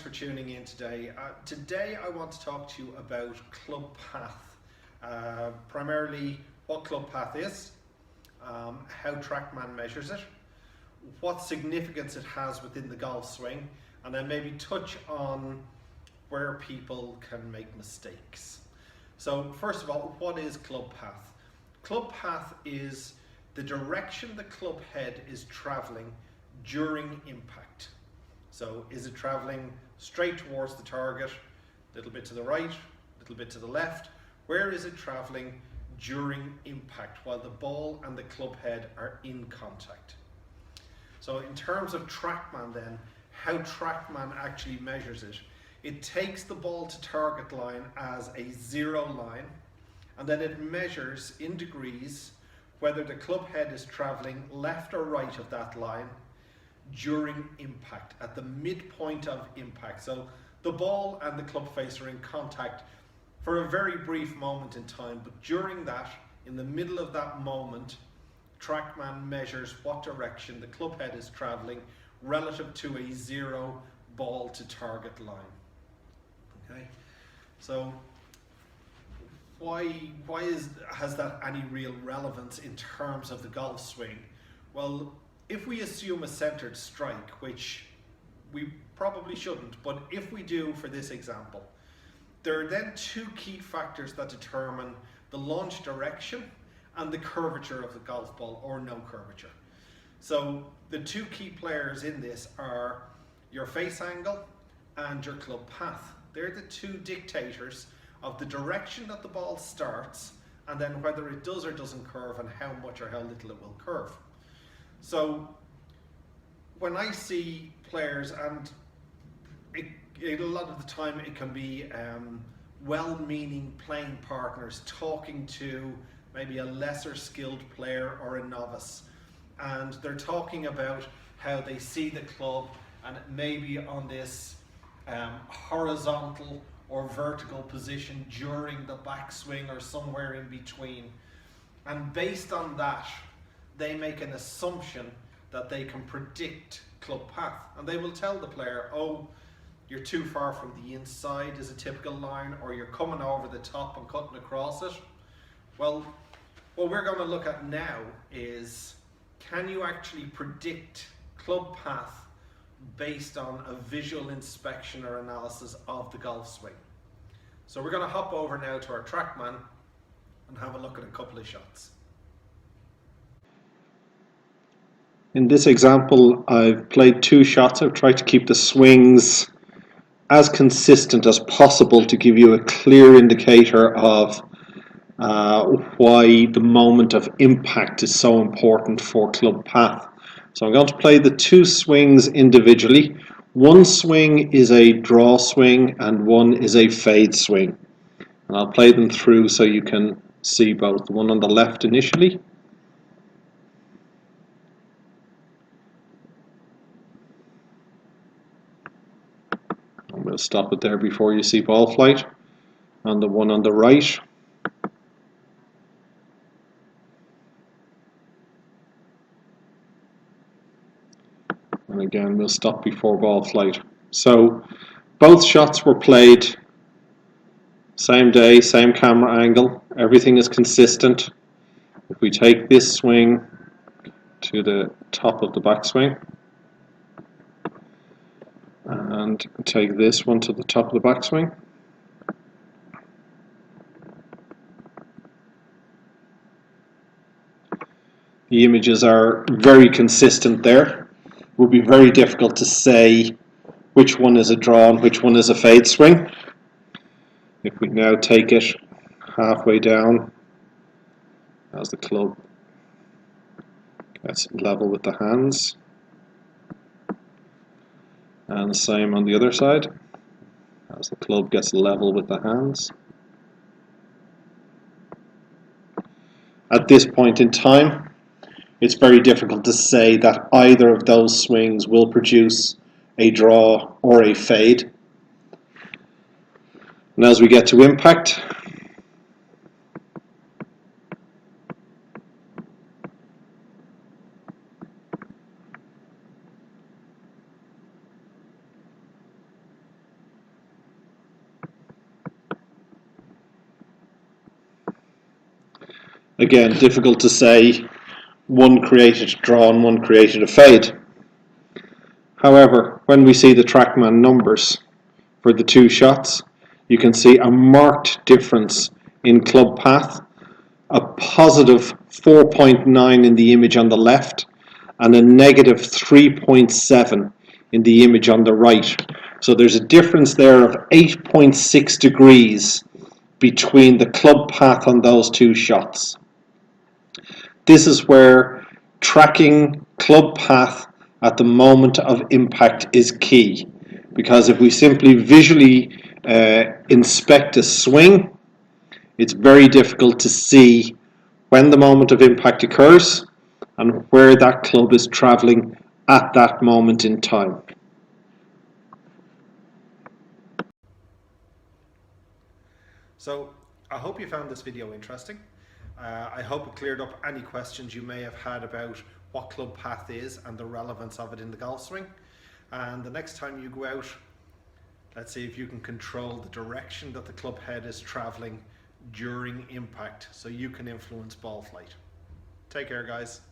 for tuning in today. Today I want to talk to you about club path, primarily what club path is, how Trackman measures it, what significance it has within the golf swing, and then maybe touch on where people can make mistakes. So first of all, what is club path? Club path is the direction the club head is traveling during impact. So is it traveling straight towards the target, a little bit to the right, a little bit to the left? Where is it traveling during impact while the ball and the club head are in contact? So in terms of Trackman then, how Trackman actually measures it, it takes the ball to target line as a zero line, and then it measures in degrees whether the club head is traveling left or right of that line during impact, at the midpoint of impact. So the ball and the club face are in contact for a very brief moment in time, but during that, in the middle of that moment, Trackman measures what direction the club head is traveling relative to a zero ball to target line. Okay, so why has that any real relevance in terms of the golf swing? Well, if we assume a centered strike, which we probably shouldn't, but if we do for this example, there are then two key factors that determine the launch direction and the curvature of the golf ball, or no curvature. So the two key players in this are your face angle and your club path. They're the two dictators of the direction that the ball starts, and then whether it does or doesn't curve, and how much or how little it will curve. So when I see players, and a lot of the time it can be well-meaning playing partners talking to maybe a lesser skilled player or a novice, and they're talking about how they see the club and maybe on this horizontal or vertical position during the backswing or somewhere in between, and based on that they make an assumption that they can predict club path, and they will tell the player, oh, you're too far from the inside is a typical line, or you're coming over the top and cutting across it. Well, what we're going to look at now is, can you actually predict club path based on a visual inspection or analysis of the golf swing? So we're going to hop over now to our Trackman and have a look at a couple of shots. In this example, I've played two shots. I've tried to keep the swings as consistent as possible to give you a clear indicator of why the moment of impact is so important for club path. So I'm going to play the two swings individually. One swing is a draw swing and one is a fade swing. And I'll play them through so you can see both. The one on the left initially. And we'll stop it there before you see ball flight. And the one on the right. And again, we'll stop before ball flight. So both shots were played same day, same camera angle. Everything is consistent. If we take this swing to the top of the backswing and take this one to the top of the backswing, the images are very consistent there. It would be very difficult to say which one is a draw and which one is a fade swing. If we now take it halfway down as the club gets level with the hands, and the same on the other side as the club gets level with the hands. At this point in time, it's very difficult to say that either of those swings will produce a draw or a fade. And as we get to impact, Again, difficult to say one created a draw and one created a fade. However, when we see the Trackman numbers for the two shots, you can see a marked difference in club path, a positive 4.9 in the image on the left and a negative 3.7 in the image on the right. So there's a difference there of 8.6 degrees between the club path on those two shots. This is where tracking club path at the moment of impact is key, because if we simply visually inspect a swing, it's very difficult to see when the moment of impact occurs and where that club is travelling at that moment in time. So I hope you found this video interesting. I hope it cleared up any questions you may have had about what club path is and the relevance of it in the golf swing. And the next time you go out, let's see if you can control the direction that the club head is traveling during impact so you can influence ball flight. Take care, guys.